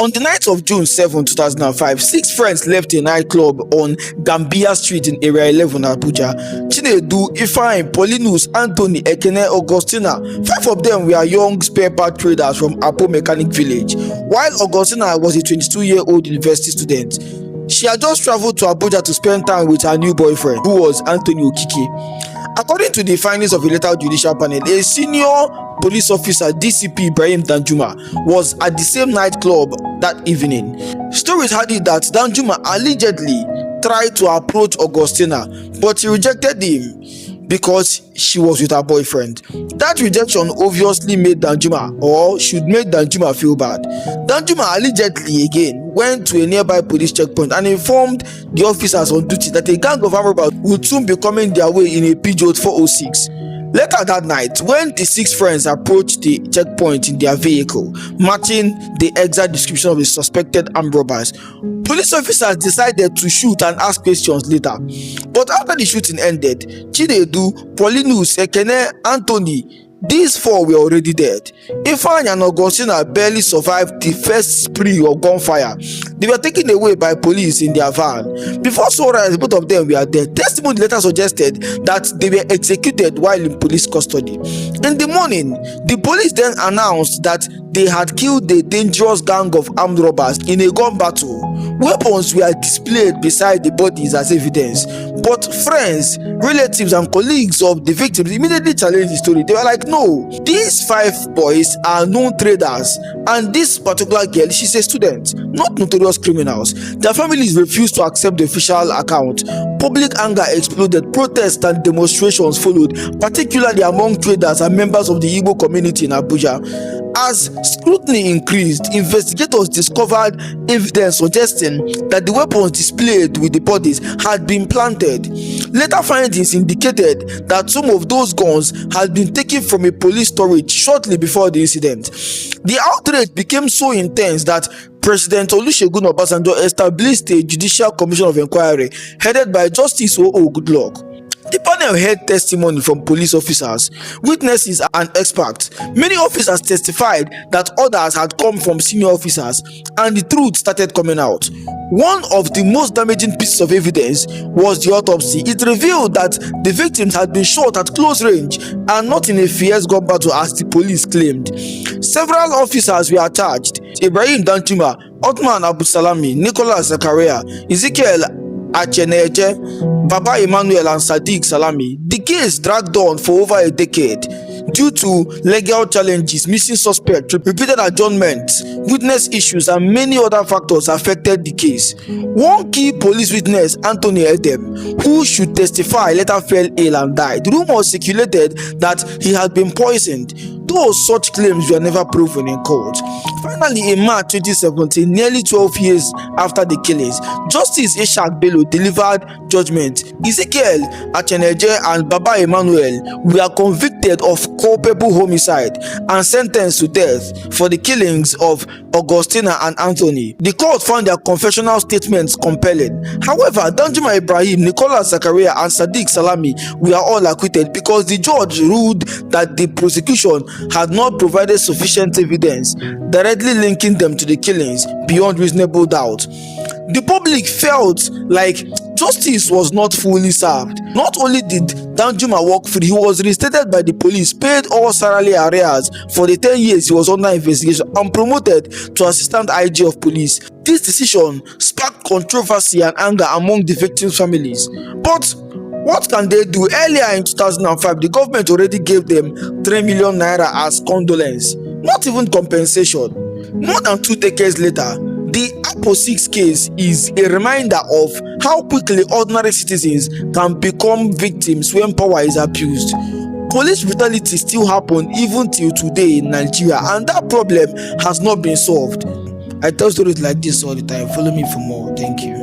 On the night of June 7, 2005, 6 friends left a nightclub on Gambia Street in Area 11, Abuja. Chinedu, Ifeanyi, Paulinus, Anthony, Ekene, Augustina. 5 of them were young spare part traders from Apo Mechanic Village, while Augustina was a 22-year-old university student. She had just traveled to Abuja to spend time with her new boyfriend, who was Anthony Okike. According to the findings of a later judicial panel, a senior police officer, DCP Ibrahim Danjuma, was at the same nightclub that evening. Stories had it that Danjuma allegedly tried to approach Augustina, but he rejected him because she was with her boyfriend. That rejection obviously made Danjuma, or should make Danjuma, feel bad. Danjuma allegedly again went to a nearby police checkpoint and informed the officers on duty that a gang of armed robbers would soon be coming their way in a Peugeot 406. Later that night, when the 6 friends approached the checkpoint in their vehicle, matching the exact description of the suspected armed robbers, police officers decided to shoot and ask questions later. But after the shooting ended, Chinedu, Paulinus, Ekene, Anthony, these 4 were already dead. Ifeanyi and Augustina barely survived the first spree of gunfire. They were taken away by police in their van. Before sunrise, both of them were dead. Testimony later suggested that they were executed while in police custody. In the morning, the police then announced that they had killed a dangerous gang of armed robbers in a gun battle. Weapons were displayed beside the bodies as evidence, but friends, relatives and colleagues of the victims immediately challenged the story. They were like, no, these 5 boys are known traders, and this particular girl, she's a student, not notorious criminals. Their families refused to accept the official account. Public anger exploded, protests and demonstrations followed, particularly among traders and members of the Igbo community in Abuja. As scrutiny increased, investigators discovered evidence suggesting that the weapons displayed with the bodies had been planted. Later findings indicated that some of those guns had been taken from a police storage shortly before the incident. The outrage became so intense that President Olusegun Obasanjo established a Judicial Commission of Inquiry headed by Justice O.O. Goodluck. The panel heard testimony from police officers, witnesses and experts. Many officers testified that orders had come from senior officers, and the truth started coming out. One of the most damaging pieces of evidence was the autopsy. It revealed that the victims had been shot at close range and not in a fierce gun battle as the police claimed. Several officers were charged: Ibrahim Danjuma, Othman Abu Salami, Nicholas Zakaria, Ezekiel Acheneje, Baba Emmanuel and Sadiq Salami. The case dragged on for over a decade due to legal challenges, missing suspects, repeated adjournments, witness issues and many other factors affected the case. One key police witness, Anthony Edem, who should testify, later fell ill and died. Rumors circulated that he had been poisoned, though such claims were never proven in court. Finally, in March 2017, nearly 12 years after the killings, Justice Ishaq Bello delivered judgment. Ezekiel Acheneje and Baba Emmanuel were convicted of culpable homicide and sentenced to death for the killings of Augustina and Anthony. The court found their confessional statements compelling. However, Danjuma Ibrahim, Nicholas Zakaria and Sadiq Salami were all acquitted because the judge ruled that the prosecution had not provided sufficient evidence directly linking them to the killings beyond reasonable doubt. The public felt like justice was not fully served. Not only did Danjuma walk free, he was reinstated by the police, paid all salary arrears for the 10 years he was under investigation, and promoted to Assistant IG of Police. This decision sparked controversy and anger among the victims' families. But what can they do? Earlier in 2005, the government already gave them 3 million naira as condolence, not even compensation. More than 2 decades later, the Apo 6 case is a reminder of how quickly ordinary citizens can become victims when power is abused. Police brutality still happens even till today in Nigeria, and that problem has not been solved. I tell stories like this all the time. Follow me for more. Thank you.